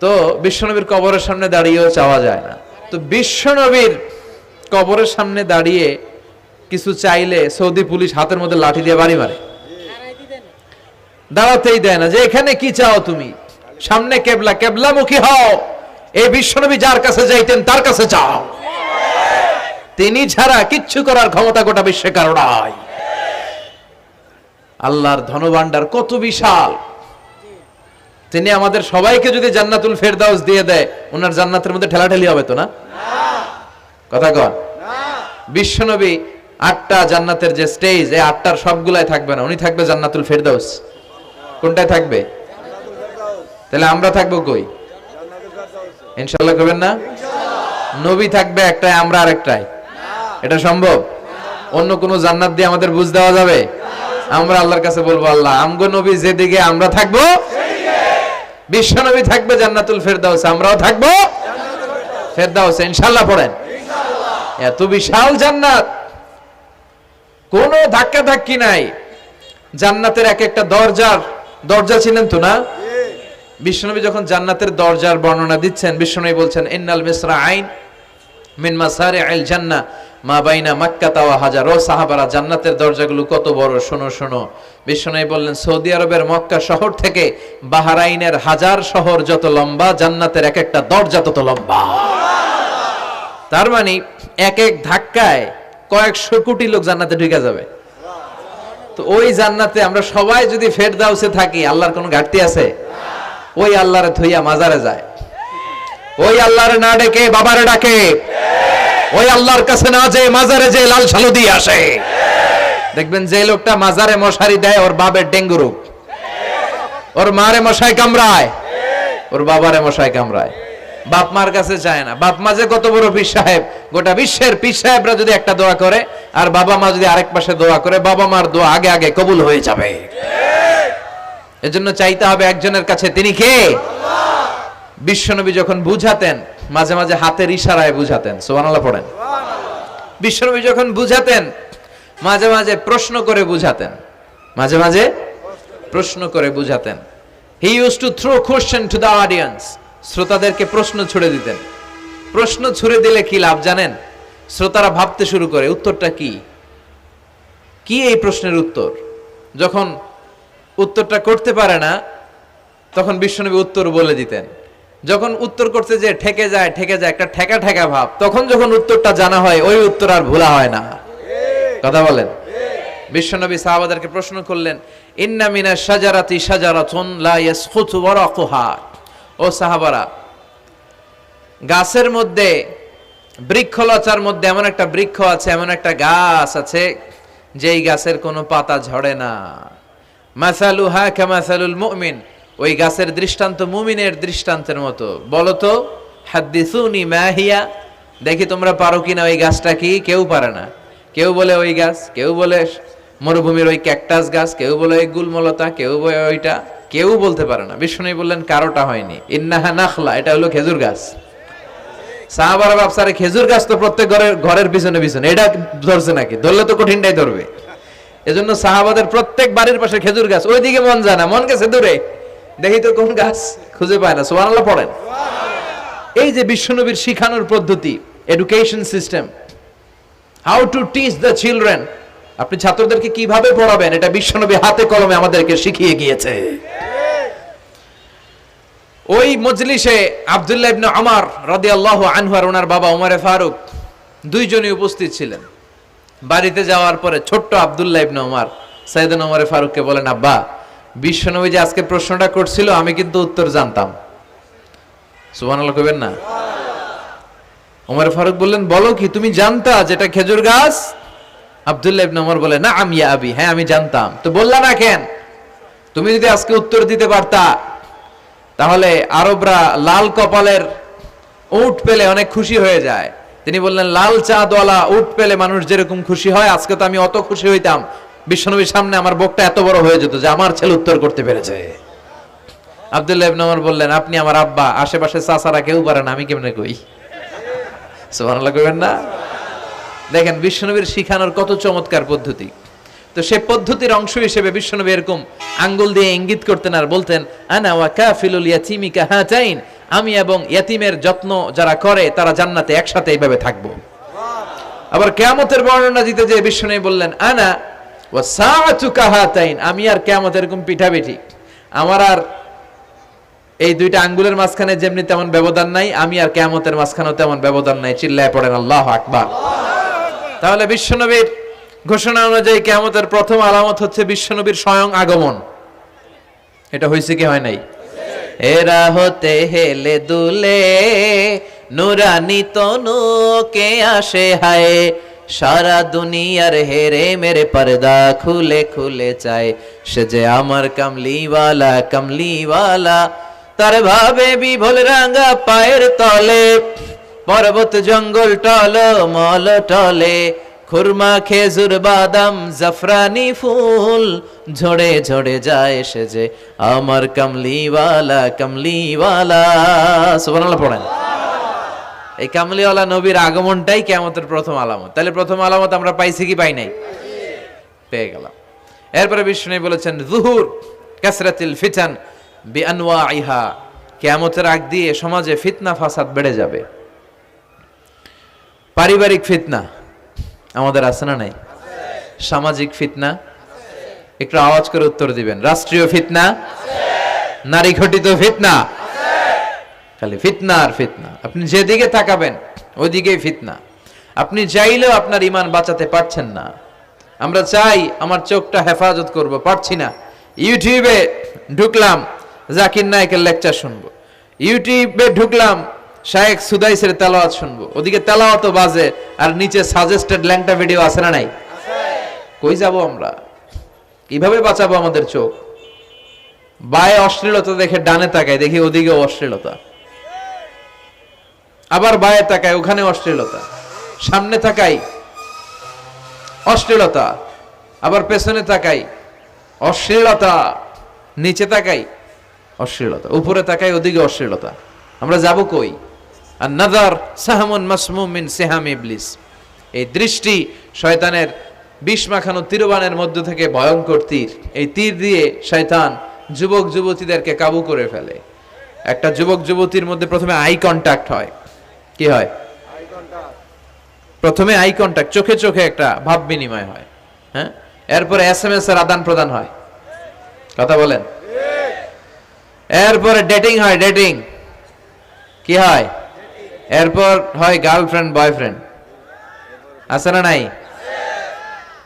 তো বিশ্বনবীর কবরের সামনে দাঁড়িয়েও চাওয়া যায় না। তো বিশ্বনবীর কবরের সামনে দাঁড়িয়ে কিছু চাইলে সৌদি পুলিশ হাতের মধ্যে লাঠি দিয়ে বাড়ি মারে, দাঁড়াতেই দেয় না। যে এখানে কি চাও তুমি, সামনে কেবলা, কেবলামুখী হও। এই বিশ্বনবী যার কাছে যাইতেন তার কাছে চাও, তিনি ছাড়া কিচ্ছু করার ক্ষমতা গোটা বিশ্বে কারো নাই। আল্লাহর ধনভাণ্ডার কত বিশাল, তিনি আমাদের সবাইকে যদি জান্নাতুল ফেরদাউস দিয়ে দেয়, ওনার জান্নাতের মধ্যে ঠেলাঠেলি হবে তো না? কথা কন। বিশ্বনবী 8টা জান্নাতের যে স্টেজ, এই 8টার সবগুলাই থাকবে না, উনি থাকবে জান্নাতুল ফেরদাউস। কোনটায় থাকবে? তাহলে আমরা থাকবো কই? ইনশাআল্লাহ করবেন না? নবী থাকবে একটাই, আমরা আরেকটাই। এটা সম্ভব? অন্য কোন জান্নাত দিয়ে আমাদের বুঝ দেওয়া যাবে? আমরা আল্লাহর কাছে বলবো, আল্লাহ আমগো নবী যেদিকে, আমরা থাকবো বিশ্ব নবী থাকবে জান্নাতুল ফেরদাউস, আমরাও থাকবো ফেরদাউস। ইনশাআল্লাহ পড়েন। এত বিশাল জান্নাত, কোনো ধাক্কা ধাক্কি নাই। জান্নাতের এক একটা দরজা চিনেন তো না? বিশ্বনবী যখন জান্নাতের দরজার বর্ণনা দিচ্ছেন, বিশ্বনবী বলছেন ইন্নাল মিসরাআইন মিন মাসারি'আল জান্নাহ মা বাইনা মাক্কাতা ওয়া হাজার। ও সাহাবারা, জান্নাতের দরজাগুলো কত বড়, শোনো শোনো। বিশ্বনবী বললেন সৌদি আরবের মক্কা শহর থেকে বাহরাইনের হাজার শহর যত লম্বা, জান্নাতের এক একটা দরজা তত লম্বা। তার মানে এক এক ধাক্কায় কয়েকশো কোটি লোক জান্নাতে ঢুকে যাবে। তো ওই জান্নাতে আমরা সবাই যদি ফেরদাউসে থাকি, আল্লাহর কোনো ঘাটতি আছে? ওই আল্লাহরে থইয়া মাজারে যায়, ওই আল্লাহরে না ডেকে বাবারে ডাকে, ওই আল্লাহর কাছে না যে মাজারে যে লাল সালু দিয়ে আসে। দেখবেন যে লোকটা মাজারে মশারি দেয়, ওর বাবার ডেঙ্গু রোগ, ওর মারে মশাই কামড়ায়, ওর বাবারে মশাই কামড়ায়। বাপ মার কাছে যায় না। বাপ মা যে কত বড় পীর সাহেব, গোটা বিশ্বের পীর সাহেবরা যদি একটা দোয়া করে আর বাবা মা যদি আরেক পাশে দোয়া করে, বাবা মার দোয়া আগে আগে কবুল হয়ে যাবে। এজন্য চাইতে হবে একজনের কাছে, তিনি কে? বিশ্বনবী যখন বুঝাতেন, মাঝে মাঝে হাতের ইশারায় বুঝাতেন। সুবহানাল্লাহ পড়েন। বিশ্বনবী যখন বুঝাতেন, মাঝে মাঝে প্রশ্ন করে বুঝাতেন, মাঝে মাঝে প্রশ্ন করে বুঝাতেন। He used to throw question to the audience. শ্রোতাদেরকে প্রশ্ন ছুড়ে দিতেন। প্রশ্ন ছুড়ে দিলে কি লাভ জানেন? শ্রোতারা ভাবতে শুরু করে উত্তরটা কি, কি এই প্রশ্নের উত্তর। যখন উত্তরটা করতে পারে না, তখন বিশ্বনবী উত্তর বলে দিতেন। যখন উত্তর করতে যে ঠেকে যায় একটা ঠেকা ঠেকা ভাব, তখন যখন উত্তরটা জানা হয়, ওই উত্তর আর ভোলা হয় না। কথা বলেন। বিশ্বনবী সাহাবাদেরকে প্রশ্ন করলেন, ইন্না মিনাশ শাজারাতি শাজারাতুন লা ইয়াসকুতু ওয়ারাকুহা। ও সাহাবারা, গাছের মধ্যে, বৃক্ষলতার মধ্যে এমন একটা বৃক্ষ আছে, এমন একটা গাছ আছে, যেই গাছের কোনো পাতা ঝরে না। মাসালুহা কামাসালুল মুমিন। ওই গাছের দৃষ্টান্ত মুমিনের দৃষ্টান্তের মতো। বলো তো, হাদ্দিসুনি মা হিয়া, দেখি তোমরা পারো কিনা ওই গাছটা কি? কেউ পারে না। কেউ বলে ওই গাছ, কেউ বলে মরুভূমির ওই ক্যাকটাস গাছ, কেউ বলে ওই গুলমলতা, কেউ বলে ওইটা, কেউ বলতে পারে না। বিষ্ণু বললেন কারোটা হয়নি। ইন্নাহা নাখলা, এটা হলো খেজুর গাছ। সাহাবারা ভাবসারে খেজুর গাছ তো প্রত্যেক ঘরের পিছনে পিছনে, এটা ধরছে নাকি? ধরলে তো কঠিনটাই ধরবে। এজন্য সাহাবাদের প্রত্যেক বাড়ির পাশে খেজুর গাছ। ওইদিকে মন যায় না, মন গেছে দূরে, দেখি তো কোন গাছ, খুঁজে পায় না। সুবহানাল্লাহ পড়েন। এই যে বিশ্বনবীর শিখানোর পদ্ধতি, education system, how to teach the children, আপনি ছাত্রদেরকে কিভাবে পড়াবেন, এটা বিশ্বনবী হাতে কলমে আমাদেরকে শিখিয়ে গিয়েছে। ওই মজলিসে আব্দুল্লাহ ইবনে ওমর রাদিয়াল্লাহু আনহু আর ওনার বাবা ওমরে ফারুক দুইজনই উপস্থিত ছিলেন। বাড়িতে যাওয়ার পরে ছোট্ট আব্দুল্লাহ ইবনে ওমর সাইয়েদনা ওমরে ফারুককে বলেন, আব্বা, বিশ্বনবী যে আজকে প্রশ্নটা করছিল, আমি কিন্তু উত্তর জানতাম। সুবহানাল্লাহ কইবেন না? ওমরে ফারুক বললেন, বলো কি, তুমি জানতা যেটা খেজুর গাছ? আব্দুল্লাহ ইবনে ওমর বলে, না আমি আবি, হ্যাঁ আমি জানতাম। তো বললা না কেন? তুমি যদি আজকে উত্তর দিতে পারতা, তাহলে আরবরা লাল কপালের উট পেলে অনেক খুশি হয়ে যায়। তিনি বললেন, লাল চাঁদওয়ালা উট পেলে মানুষ যেরকম খুশি হয়, আজকে তো আমি অত খুশি হইতাম, বিশ্বনবীর সামনে আমার বুকটা এত বড় হয়ে যেত যে আমার ছেলে উত্তর করতে পেরেছে। আব্দুল্লাহ ইবনে ওমর বললেন, আপনি আমার আব্বা, আশেপাশে চাচারা কেউ পারে না, আমি কেমনে কই? সুবহানাল্লাহ কইবেন না? দেখেন বিশ্বনবীর শিখানোর কত চমৎকার পদ্ধতি। তো সে পদ্ধতির অংশ হিসেবে বিশ্বনবী এরকম আঙ্গুল দিয়ে ইঙ্গিত করতেন আর বলতেন, আনা ওয়া কাফিলুল ইয়াতীমি কাহাতাইন, আমি এবং ইয়াতিমের যত্ন যারা করে তারা জান্নাতে একসাথে এইভাবে থাকবো। আবার কিয়ামতের বর্ণনা দিতে যে বিষ্ণু বললেন আনা ওয়া সাআতু কাহাতাইন, আমি আর কিয়ামত এরকম পিঠাপিঠি, আমার আর এই দুইটা আঙ্গুলের মাঝখানে যেমনি তেমন ব্যবধান নাই, আমি আর কিয়ামতের মাঝখানেও তেমন ব্যবধান নাই। চিল্লায় পড়েন আল্লাহু আকবার। তাহলে বিশ্বনবীর ঘোষণা অনুযায়ী কিয়ামতের প্রথম আলামত হচ্ছে বিশ্বনবীর স্বয়ং আগমন। এটা হয়েছে কি হয় নাই? এরা হতে হেলে দুলে নুরানি তনু কে আসে হায়, সারা দুনিয়ার হেরে মেরে পর্দা খুলে খুলে চায়, সে যে আমার কামলিওয়ালা কামলিওয়ালা, তার ভাবে বিভোল রাঙা পায়ের তলে, পর্বত জঙ্গল টল মল টলে, খুরমা খেজুর বাদাম জাফরানি ফুল ঝরে ঝরে যায়, সে যে আমার কামলিওয়ালা কামলিওয়ালা। সুবহানাল্লাহ পড়েন। এই কামলিওয়ালা নবীর আগমনটাই কিয়ামতের প্রথম আলামত। তাহলে প্রথম আলামত আমরা পাইছি কি পাই নাই? পেয়ে গেলাম। এরপরে বিষ্ণু বলেছেন যুহুর কাসরাতিল ফিতান বিআনওয়াইহা, কিয়ামতের আগ দিয়ে সমাজে ফিতনা ফাসাদ বেড়ে যাবে। পারিবারিক ফিতনা আমাদের আছে না নাই? সামাজিক ফিতনা, একটু আওয়াজ করে উত্তর দিবেন। রাষ্ট্রীয় ফিতনা, নারী ঘটিত ফিতনা, খালি ফিতনা আর ফিতনা। আপনি যেদিকে তাকাবেন ওইদিকেই ফিতনা। আপনি চাইলেও আপনার ঈমান বাঁচাতে পারছেন না। আমরা চাই আমার চোখটা হেফাজত করব, পারছি না। ইউটিউবে ঢুকলাম জাকির নায়েকের লেকচার শুনবো, ইউটিউবে ঢুকলাম শায়েখ সুদাইসের তেলাওয়াত শুনবো, ওদিকে তেলাওয়াতও বাজে আর নিচে সাজেস্টেড ল্যাংটা ভিডিও আছে না নাই? কই যাব আমরা? কিভাবে বাঁচাবো আমাদের চোখ? বায়ে অশ্লীলতা দেখে ডানে তাকায়, দেখি ওদিকে অশ্লীলতা, আবার বায়ে তাকায় ওখানে অশ্লীলতা, সামনে তাকাই অশ্লীলতা, আবার পেছনে তাকাই অশ্লীলতা, নিচে তাকাই অশ্লীলতা, উপরে তাকাই ওদিকে অশ্লীলতা। আমরা যাব কই? আর নাযার সাহমুন মাসমুম মিন সিহাম ইবলিস, এই দৃষ্টি শয়তানের বিষ মাখানো তীরবানের মধ্য থেকে ভয়ঙ্কর তীর। এই তীর দিয়ে শয়তান যুবক যুবতীদেরকে কাবু করে ফেলে। একটা যুবক যুবতীর মধ্যে প্রথমে আই কন্টাক্ট হয়। কি হয়? প্রথমে আই কন্টাক্ট, চোখে চোখে একটা ভাব বিনিময় হয়। হ্যাঁ, এরপরে এসএমএস এর আদান প্রদান হয়। কথা বলেন। এরপরে ডেটিং হয়। ডেটিং কি হয়? এরপর হয় গার্লফ্রেন্ড বয়ফ্রেন্ড। আছে না নাই?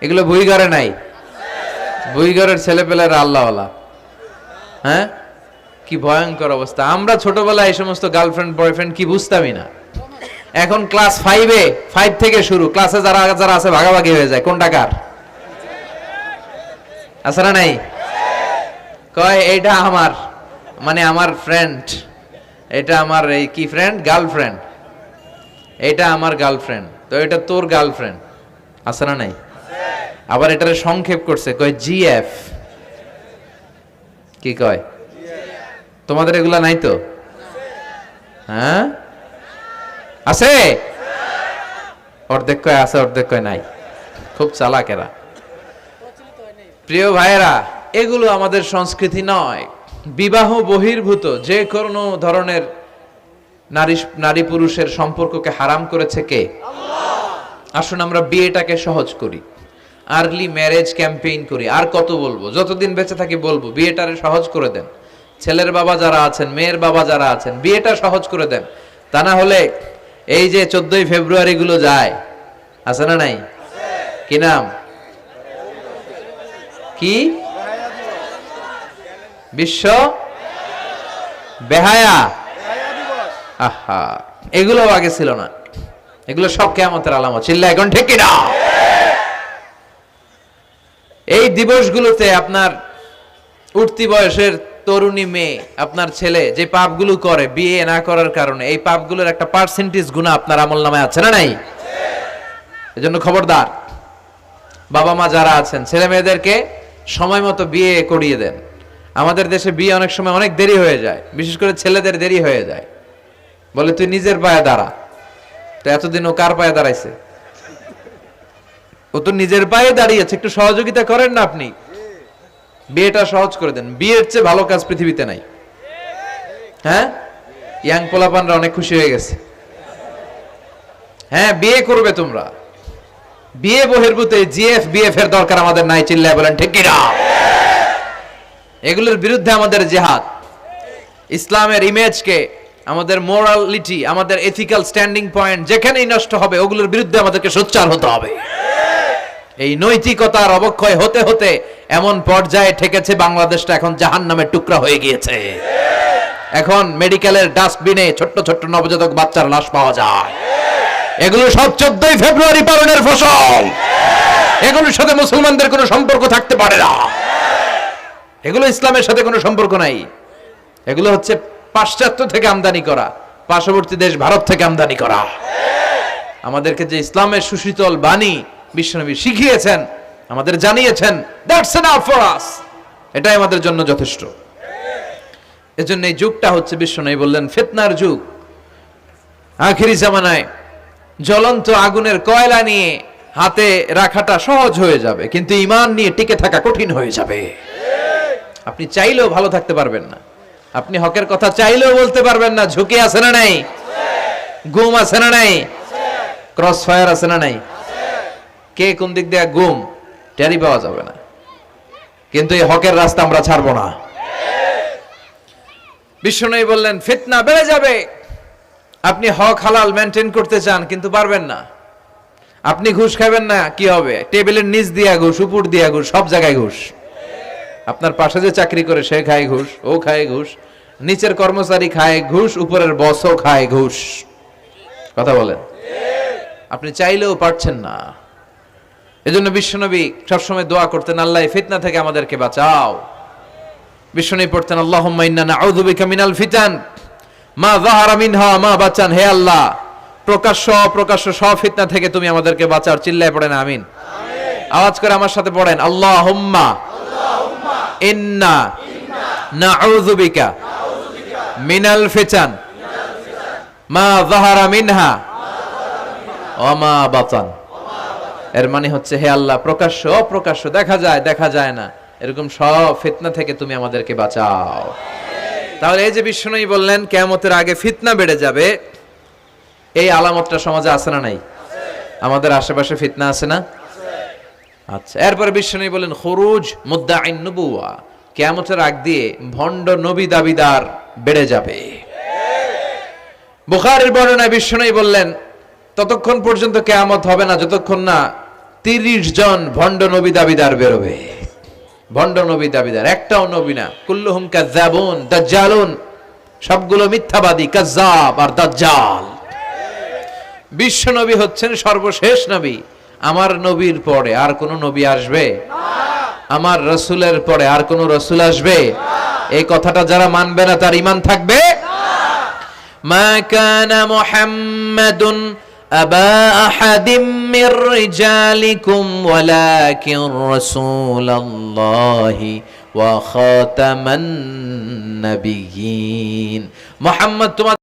এগুলো ভুইঘরে নাই? ভুইঘরের ছেলেপেলেরা আল্লাহওয়ালা। হ্যাঁ, কি ভয়ঙ্কর অবস্থা। আমরা ছোটবেলায় এই সমস্ত গার্লফ্রেন্ড বয়ফ্রেন্ড কি বুঝতামই না। এখন ক্লাস 5 থেকে শুরু, ক্লাসে যারা যারা আছে ভাগাভাগি হয়ে যায় কোনটা কার। আছে না নাই? কয় এইটা আমার, মানে আমার ফ্রেন্ড, এটা আমার এই কি ফ্রেন্ড, গার্লফ্রেন্ড, এটা আমার গার্লফ্রেন্ড, তো এটা তোর গার্লফ্রেন্ড। আছে না নাই? আবার এটারে সংক্ষেপ করছে, কয় জিএফ। কি কয়? তোমাদের এগুলা নাই তো? হ্যাঁ আছে, অর্ধেক কয় আছে, অর্ধেক কয় নাই। খুব চালাক এরা। প্রিয় ভাইয়েরা, এগুলো আমাদের সংস্কৃতি নয়। বিবাহ বহির্ভূত যে কোনো ধরনের নারী পুরুষের সম্পর্ককে হারাম করেছে কে? আল্লাহ। আসুন আমরা বিয়েটাকে সহজ করি, আর্লি ম্যারেজ ক্যাম্পেইন করি। আর কত বলবো? যতদিন বেঁচে থাকি বলবো বিয়েটারে সহজ করে দেন। ছেলের বাবা যারা আছেন, মেয়ের বাবা যারা আছেন, বিয়েটা সহজ করে দেন। তা না হলে এই যে 14ই ফেব্রুয়ারি গুলো যায়, আছে না নাই? কি নাম? কি? বিশ্ব বেহায়া। আহা, এগুলো আগে ছিল না। এগুলো সব কিয়ামতের আলামত। চিল্লা এখন ঠিক কিনা? এই দিবসগুলোতে আপনার উঠতি বয়সের তরুণী মেয়ে, আপনার ছেলে যে পাপগুলো করে বিয়ে না করার কারণে, এই পাপগুলোর একটা পার্সেন্টেজ গুনাহ আপনার আমলনামায় আছে না নাই? এজন্য খবরদার, বাবা মা যারা আছেন ছেলে মেয়েদেরকে সময় মতো বিয়ে করিয়ে দেন। আমাদের দেশে বিয়ে অনেক সময় অনেক দেরি হয়ে যায়, বিশেষ করে ছেলেদের দেরি হয়ে যায়। বলে তুই নিজের পায়ে দাঁড়া। তো এতদিন ও কার পায়ে দাঁড়াইছে? ও তো নিজের পায়ে দাঁড়িয়েছে, একটু সহযোগিতা করেন না আপনি, বিয়েটা সহজ করে দেন। বিয়ের চেয়ে ভালো কাজ পৃথিবীতে নাই। হ্যাঁ, ইয়াং পোলাপানরা অনেক খুশি হয়ে গেছে। হ্যাঁ, বিয়ে করবে তোমরা, বিয়ে বহির্ভূতে জিএফ বিএফ এর দরকার আমাদের নাই, চিল্লায় বলেন ঠিক কি না? এগুলোর বিরুদ্ধে আমাদের জিহাদ। ইসলামের ইমেজকে, আমাদের মোরালিটি, আমাদের এথিক্যাল স্ট্যান্ডিং পয়েন্ট যেখানেই নষ্ট হবে ওগুলোর বিরুদ্ধে আমাদেরকে সোচ্চার হতে হবে। এই নৈতিকতার অবক্ষয় হতে হতে এমন পর্যায়ে ঠেকেছে বাংলাদেশটা এখন জাহান্নামের টুকরা হয়ে গিয়েছে। এখন মেডিকেলের ডাস্টবিনে ছোট্ট ছোট্ট নবজাতক বাচ্চার লাশ পাওয়া যায়। এগুলো সব 14ই ফেব্রুয়ারি পালনের ফসল। এগুলোর সাথে মুসলমানদের কোনো সম্পর্ক থাকতে পারে না। এগুলো ইসলামের সাথে কোনো সম্পর্ক নাই। এগুলো হচ্ছে পাশ্চাত্য থেকে আমদানি করা, পার্শ্ববর্তী দেশ ভারত থেকে আমদানি করা। আমাদেরকে যে ইসলামের সুশীতল বাণী বিশ্বনবী শিখিয়েছেন, আমাদের জানিয়েছেন, দ্যাটস এনাফ ফর আস, এটাই আমাদের জন্য যথেষ্ট। এজন্য এই যুগটা হচ্ছে, বিশ্বনবী বললেন, ফিতনার যুগ। আখিরি জামানায় জ্বলন্ত আগুনের কয়লা নিয়ে হাতে রাখাটা সহজ হয়ে যাবে, কিন্তু ঈমান নিয়ে টিকে থাকা কঠিন হয়ে যাবে। আপনি চাইলেও ভালো থাকতে পারবেন না, আপনি হকের কথা চাইলেও বলতে পারবেন না। ঝুঁকি আছে না নাই? গুম আছে না নাই? ক্রস ফায়ার আছে না নাই? কে কোন দিক দিয়ে গুম টেরি পাওয়া যাবে না, কিন্তু এই হকের রাস্তা আমরা ছাড়বো না। বিশ্বনবী বললেন ফিতনা বেড়ে যাবে। আপনি হক হালাল মেনটেন করতে চান কিন্তু পারবেন না। আপনি ঘুষ খাবেন না, কি হবে? টেবিলের নিচ দিয়া ঘুষ, উপর দিয়া ঘুষ, সব জায়গায় ঘুষ। আপনার পাশে যে চাকরি করে সে খায় ঘুষ, ও খায় ঘুষ, নিচের কর্মচারী খায় ঘুষ, উপরের বসও খায় ঘুষ। কথা বলেন, আপনি চাইলেও পারছেন না। এজন্য বিশ্বনবী সবসময় দোয়া করতেন, আল্লাহ ফিতনা থেকে আমাদেরকে বাঁচাও। বিশ্বনবী পড়তেন, আল্লাহুম্মা ইন্না নাউযু বিকা মিনাল ফিতান মা যাহারা মিনহা মা বাচান। হে আল্লাহ, প্রকাশ্য অপ্রকাশ্য সব ফিতনা থেকে তুমি আমাদেরকে বাঁচাও। চিল্লায় পড়েন আমিন। আওয়াজ করে আমার সাথে পড়েন, আল্লাহুম্মা ইন্না নাউযু বিকা মিনাল ফিতান মা যাহারা মিনহা ওয়া মা বাতান। এর মানে হচ্ছে, হে আল্লাহ, প্রকাশ্য অপ্রকাশ্য, দেখা যায় দেখা যায় না, এরকম সব ফিতনা থেকে তুমি আমাদেরকে বাঁচাও। তাহলে এই যে বিশ্বনবী বললেন কিয়ামতের আগে ফিতনা বেড়ে যাবে, এই আলামতটা সমাজে আছে না নাই? আমাদের আশেপাশে ফিতনা আছে না? আচ্ছা, এরপরে বিশ্বনবী বলেন খুরুজ মুদ্দাঈন নবুওয়া, কিয়ামতের আগ দিয়ে ভণ্ড নবী দাবিদার বেড়ে যাবে। বুখারীর বর্ণনায় বিশ্বনবী বললেন ততক্ষণ পর্যন্ত কিয়ামত হবে না যতক্ষণ না 30 জন ভণ্ড নবী দাবিদার বেরোবে। ভণ্ড নবী দাবিদার, একটাও নবী না। কুল্লুহুম কাযযাবুন দাজ্জালুন, সবগুলো মিথ্যাবাদী, কাযযাব আর দাজ্জাল। বিশ্ব নবী হচ্ছেন সর্বশেষ নবী। আমার নবীর পরে আর কোন নবী আসবে না, আমার রাসূলের পরে আর কোন রাসূল আসবে না। এই কথাটা যারা মানবে না তার ঈমান থাকবে না। মা কানা মুহাম্মাদুন আবা আহাদিম মির রিজালিকুম ওয়ালাকিন রাসূলুল্লাহি ওয়া খাতামান নাবিয়্যিন। মুহাম্মদ